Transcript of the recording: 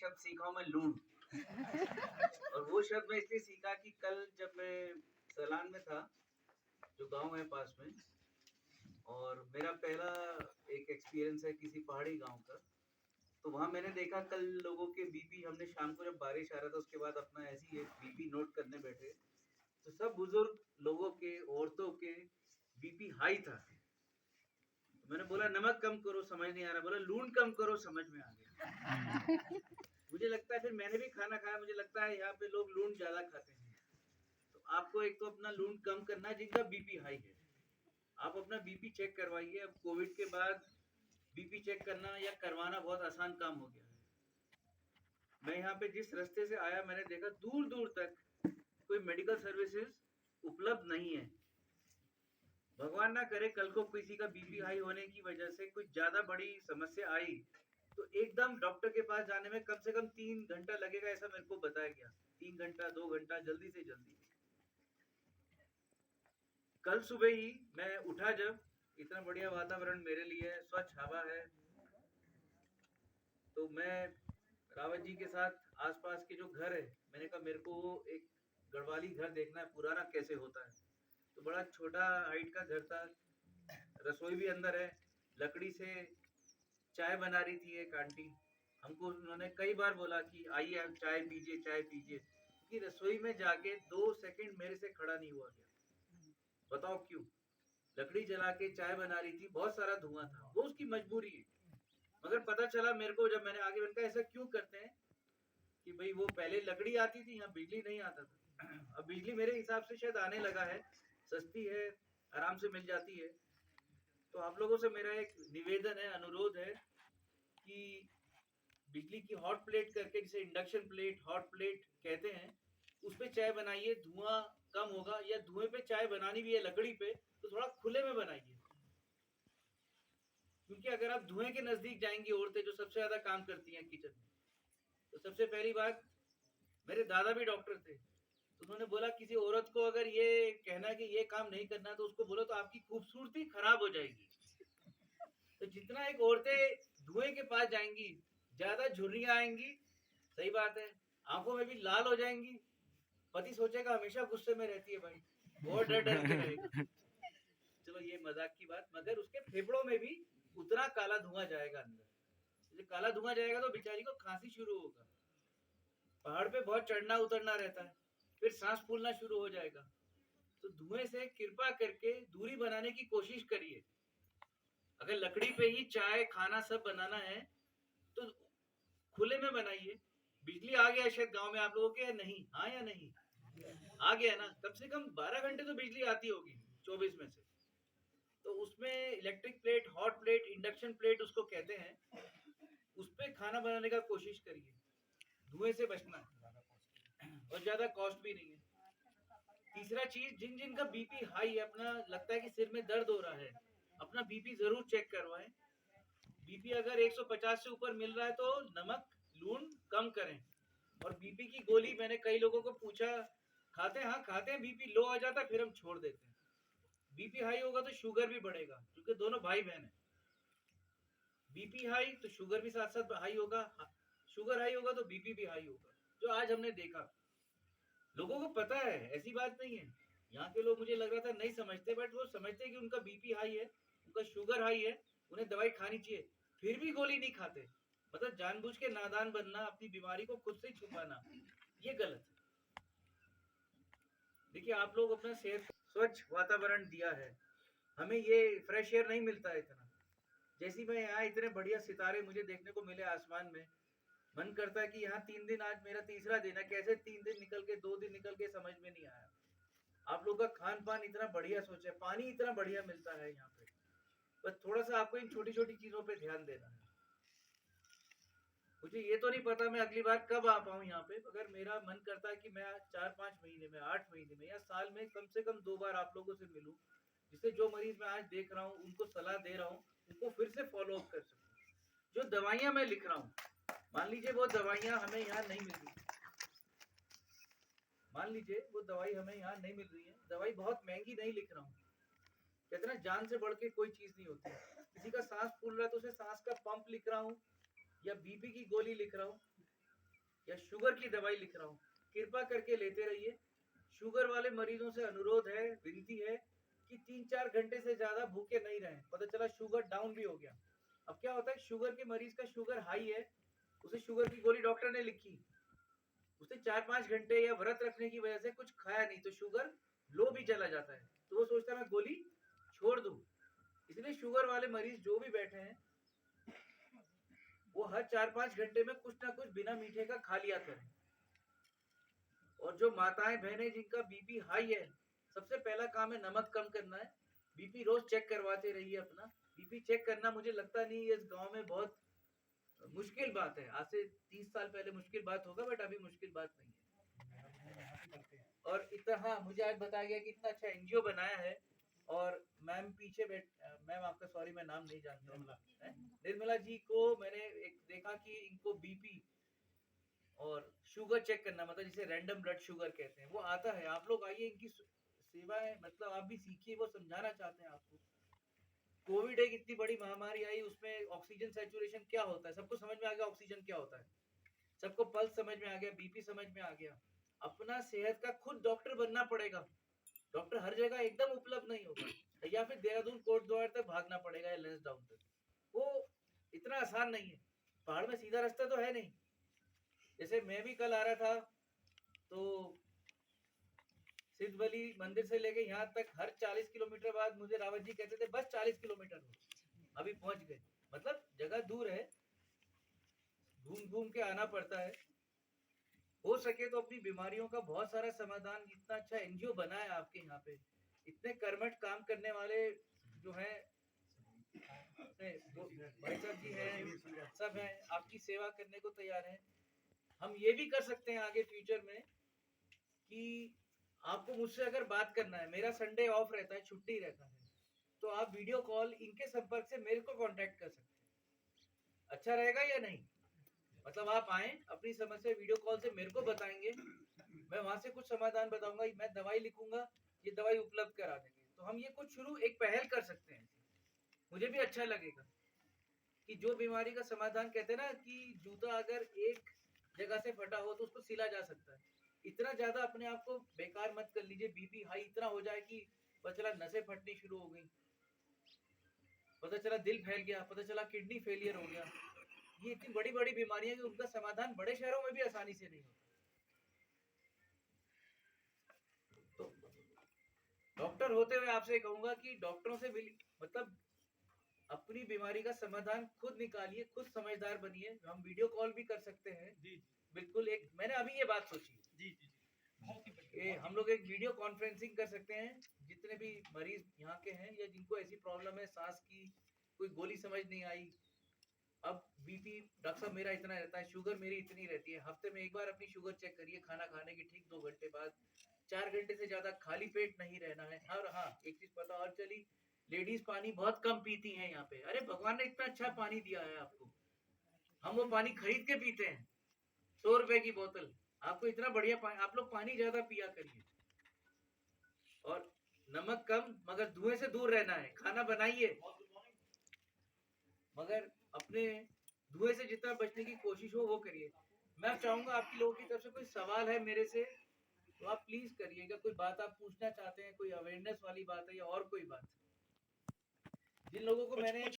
शब्द सीखा हूँ मैं, लूण। और वो शब्द मैं इसलिए सीखा कि कल जब मैं सलान में था, जो गाँव है पास में, और मेरा पहला एक एक्सपीरियंस है किसी पहाड़ी गाँव का। तो वहाँ मैंने देखा कल लोगों के बीपी, हमने शाम को जब बारिश आ रहा था उसके बाद अपना ऐसे ही एक बीपी नोट करने बैठे, तो सब बुजुर्ग लोगों के, औरतों के बीपी हाई था। तो मैंने बोला नमक कम करो, समझ नहीं आ रहा, बोला लूण कम करो, समझ में आ गया। मुझे लगता है फिर मैंने भी खाना खाया, मुझे लगता है यहाँ पे लोग लूण ज्यादा खाते हैं। तो आपको एक तो अपना लूण कम करना है जिनका बीपी हाई है। आप अपना बीपी चेक करवाइए। अब कोविड के बाद बीपी चेक करना या करवाना बहुत आसान काम हो गया है। मैं यहाँ पे जिस रास्ते से आया मैंने देखा दूर दूर तक कोई मेडिकल सर्विसेज उपलब्ध नहीं है। भगवान ना करे कल को किसी का बीपी हाई होने की वजह से कुछ ज्यादा बड़ी समस्या आई, तो एकदम डॉक्टर के पास जाने में कम से कम 3 घंटा लगेगा, ऐसा मेरे को बताया गया। 3 घंटा 2 घंटा, जल्दी से जल्दी। कल सुबह ही मैं उठा, जब इतना बढ़िया वातावरण मेरे लिए, स्वच्छ हवा है, तो मैं रावत जी के साथ आसपास के जो घर है, मैंने कहा मेरे को एक गढ़वाली घर देखना है, पुराना कैसे होता है। तो बड़ा छोटा हाइट का घर था, रसोई भी अंदर है, लकड़ी से चाय बना रही थी एक आंटी। हमको उन्होंने कई बार बोला कि आइए आप चाय पीजिए, चाय पीजिए, क्योंकि रसोई में जाके 2 सेकंड मेरे से खड़ा नहीं हुआ गया। बताओ क्यों? लकड़ी जला के चाय बना रही थी, बहुत सारा धुआं था, वो उसकी मजबूरी है। मगर पता चला मेरे को, जब मैंने आगे बढ़कर ऐसा क्यों करते हैं, कि भाई वो पहले लकड़ी आती थी, यहाँ बिजली नहीं आता था। अब बिजली मेरे हिसाब से शायद आने लगा है, सस्ती है, आराम से मिल जाती है। तो आप लोगों से मेरा एक निवेदन है, अनुरोध है कि बिजली की हॉट प्लेट करके, जिसे इंडक्शन प्लेट, हॉट प्लेट कहते हैं, उस पे चाय बनाइए, धुआं कम होगा। या धुएं पे चाय बनानी भी है लकड़ी पे, तो थोड़ा खुले में बनाइए। क्योंकि अगर आप धुएं के नजदीक जाएंगी, औरतें जो सबसे ज्यादा काम करती हैं किचन में, तो सबसे पहली बात, मेरे दादा भी डॉक्टर थे, तो उन्होंने बोला किसी औरत को अगर ये कहना कि ये काम नहीं करना, तो उसको बोलो तो आपकी खूबसूरती खराब हो जाएगी। तो जितना एक औरतें धुएं के पास जाएंगी, ज्यादा झुर्रियां आएंगी, सही बात है, आंखों में भी लाल हो जाएंगी। पति सोचेगा हमेशा गुस्से में रहती है भाई, बहुत डर डर के रहेगा। चलो ये मजाक की बात, मगर उसके फेफड़ों में भी उतना काला धुआं जाएगा अंदर। जब काला धुआं जाएगा तो बेचारी को खांसी शुरू होगा। पहाड़ पे बहुत चढ़ना उतरना रहता है, फिर सांस फूलना शुरू हो जाएगा। तो धुएं से कृपा करके दूरी बनाने की कोशिश करिए। अगर लकड़ी पे ही चाय खाना सब बनाना है तो खुले में बनाइए। बिजली आ गया शायद गांव में आप लोगों के, या नहीं? हाँ या नहीं? आ गया ना। कम से कम 12 घंटे तो बिजली आती होगी 24 में से। तो उसमें electric plate, hot plate, induction plate उसको कहते हैं, उस पर खाना बनाने का कोशिश करिए। धुएं से बचना है, और ज्यादा कॉस्ट भी नहीं है। तीसरा चीज, जिन जिन का बीपी हाई है, अपना लगता है कि सिर में दर्द हो रहा है, अपना बीपी जरूर चेक करवाएं। बीपी अगर 150 से ऊपर मिल रहा है तो नमक, लूण कम करें। और बीपी की गोली, मैंने कई लोगों को पूछा, खाते हैं? हाँ खाते हैं। बीपी लो आ जाता है फिर हम छोड़ देते हैं। बीपी हाई होगा तो शुगर भी बढ़ेगा, क्योंकि दोनों भाई बहन है। बीपी हाई तो शुगर भी साथ साथ हाई होगा, शुगर हाई होगा तो बीपी भी हाई होगा, जो आज हमने देखा। लोगों को पता है, ऐसी बात नहीं है। यहाँ के लोग, मुझे लग रहा था नहीं समझते, बट वो समझते कि उनका बीपी हाई है, उनका शुगर हाई है, उन्हें दवाई खानी चाहिए, फिर भी गोली नहीं खाते। मतलब जानबूझ के नादान बनना, अपनी बीमारी को खुद से ही छुपाना, ये गलत है। देखिए आप लोग अपना सेहत, स्वच्छ वातावरण दिया है हमें, ये फ्रेश एयर नहीं मिलता है इतना। जैसी मैं यहाँ, इतने बढ़िया सितारे मुझे देखने को मिले आसमान में, मन करता है कि यहाँ 3 दिन, आज मेरा तीसरा दिन है, कैसे 3 दिन निकल के, 2 दिन निकल के, समझ में नहीं आया। आप लोग का खान पान इतना बढ़िया सोचा है, पानी इतना बढ़िया मिलता है यहाँ पे, बस थोड़ा सा आपको इन छोटी छोटी चीजों पे ध्यान देना है। मुझे ये तो नहीं पता मैं अगली बार कब आ पाऊँ यहाँ पे, मगर मेरा मन करता है कि मैं 4-5 महीने में, 8 महीने में, या साल में कम से कम 2 बार आप लोगों से मिलूं, जिससे जो मरीज मैं आज देख रहा हूँ, उनको सलाह दे रहा हूँ, उनको फिर से फॉलो अप कर सकूँ। जो दवाइयाँ मैं लिख रहा हूँ, मान लीजिए वो दवाइयाँ हमें यहाँ नहीं मिल रही, मान लीजिए वो दवाई हमें यहाँ नहीं मिल रही है, दवाई बहुत महंगी नहीं लिख रहा हूँ। कहते ना, जान से बढ़ के कोई चीज नहीं होती। किसी का सांस फूल रहा है तो उसे सांस का पंप लिख रहा हूँ, या बीपी की गोली लिख रहा हूँ, या शुगर की दवाई लिख रहा हूँ, कृपा करके लेते रहिए। शुगर वाले मरीजों से अनुरोध है, विनती है कि 3-4 घंटे से ज्यादा भूखे नहीं रहें। पता चला शुगर डाउन भी हो गया। अब क्या होता है, शुगर के मरीज का शुगर हाई है, उसे शुगर की गोली डॉक्टर ने लिखी, उसने 4-5 घंटे या व्रत रखने की वजह से कुछ खाया नहीं, तो शुगर लो भी चला जाता है, तो वो सोचता है मैं गोली छोड़ दूं। इसलिए शुगर वाले मरीज जो भी बैठे हैं, वो हर 4-5 घंटे में कुछ ना कुछ बिना मीठे का खा लिया करें। और जो माताएं बहनें जिनका बीपी हाई है, सबसे पहला काम है नमक कम करना है। बीपी रोज चेक करवाते रहिए अपना। बीपी चेक करना मुझे लगता नहीं इस गांव में बहुत मुश्किल बात है। आज से 30 साल पहले मुश्किल बात होगा, बट अभी मुश्किल बात नहीं है। और इतना, हाँ, मुझे आज बताया गया कि इतना अच्छा एनजीओ बनाया है। और मैम पीछे मैम आपका, सॉरी मैं नाम नहीं जानता हूँ, निर्मला जी को मैंने एक देखा कि इनको बीपी और शुगर चेक करना, मतलब जिसे रैंडम ब्लड शुगर कहते हैं, वो आता है। आप लोग आइए, इनकी सेवाएं, मतलब आप भी सीखिए, वो समझाना चाहते हैं आपको। कोविड एक इतनी बड़ी महामारी आई, उसमें ऑक्सीजन सैचुरेशन क्या होता है सबको समझ में आ गया, ऑक्सीजन क्या होता है सबको, पल्स समझ में आ गया, बीपी समझ में आ गया। अपना सेहत का खुद डॉक्टर बनना पड़ेगा। डॉक्टर हर जगह एकदम उपलब्ध नहीं होगा, या फिर देहरादून कोट द्वार तक भागना पड़ेगा या लेंसडाउन तक। वो इतना आसान नहीं है, पहाड़ में सीधा रास्ता तो है नहीं। जैसे मैं भी कल आ रहा था, तो सिद्ध बली मंदिर से लेके यहाँ तक हर 40 किलोमीटर बाद मुझे रावत जी कहते थे बस 40 किलोमीटर हो, अभी पहुंच गए। मतलब जगह दूर है, घूम घूम के आना पड़ता है। हो सके तो अपनी बीमारियों का बहुत सारा समाधान, इतना अच्छा एनजीओ बना है आपके यहाँ पे, इतने कर्मठ काम करने वाले जो है भाई साहब जी हैं, सब हैं, आपकी सेवा करने को तैयार हैं। हम ये भी कर सकते हैं आगे फ्यूचर में कि आपको मुझसे अगर बात करना है, मेरा संडे ऑफ रहता है, छुट्टी रहता है, तो आप वीडियो कॉल इनके संपर्क से मेरे को कांटेक्ट कर सकते हैं। अच्छा रहेगा या नहीं? मतलब आप आए, अपनी समस्या वीडियो कॉल से मेरे को बताएंगे, मैं वहां से कुछ समाधान बताऊंगा, मैं दवाई लिखूंगा, ये दवाई उपलब्ध करा देंगे। तो हम ये कुछ शुरू एक पहल कर सकते हैं, मुझे भी अच्छा लगेगा कि जो बीमारी का समाधान, कहते हैं ना कि जूता अगर एक जगह से फटा हो तो उसको सिला जा सकता है। इतना ज्यादा अपने आप को बेकार मत कर लीजिए, बीपी हाई इतना हो जाए कि पता चला नसें फटनी शुरू हो गई, पता चला दिल फैल गया, पता चला किडनी फेलियर हो गया। ये इतनी बड़ी बड़ी बीमारियां कि उनका समाधान बड़े शहरों में भी आसानी से नहीं होता। तो डॉक्टर होते हुए आपसे कहूंगा कि डॉक्टरों से मतलब अपनी बीमारी का समाधान खुद निकालिए, खुद समझदार बनिए। हम वीडियो कॉल भी कर सकते हैं। जी बिल्कुल, एक मैंने अभी ये बात सोची। जी जी बहुत ही बढ़िया। हम लोग एक वीडियो कॉन्फ्रेंसिंग कर सकते हैं, जितने भी मरीज यहाँ के हैं या जिनको ऐसी प्रॉब्लम है सांस की, कोई गोली समझ नहीं आई, अब बीपी डॉक्टर साहब मेरा इतना रहता है, शुगर मेरी इतनी रहती है, हफ्ते में एक बार अपनी शुगर चेक करिए, खाना खाने की ठीक 2 घंटे बाद। 4 घंटे से ज्यादा खाली पेट नहीं रहना है। और हाँ, एक चीज पता और चली, लेडीज पानी बहुत कम पीती हैं यहाँ पे। अरे भगवान ने इतना अच्छा पानी दिया है आपको, हम वो पानी खरीद के पीते हैं, 100 रुपए की बोतल। आपको इतना बढ़िया पानी, आप लोग पानी ज्यादा पिया करिए। और नमक कम, मगर धुएं से दूर रहना है। खाना बनाइए, मगर अपने धुएं से जितना बचने की कोशिश हो वो करिए। मैं चाहूंगा आपकी लोगों की तरफ से कोई सवाल है मेरे से तो आप प्लीज करिएगा। कोई बात आप पूछना चाहते हैं, कोई अवेयरनेस वाली बात है या और कोई बात, जिन लोगों को मैंने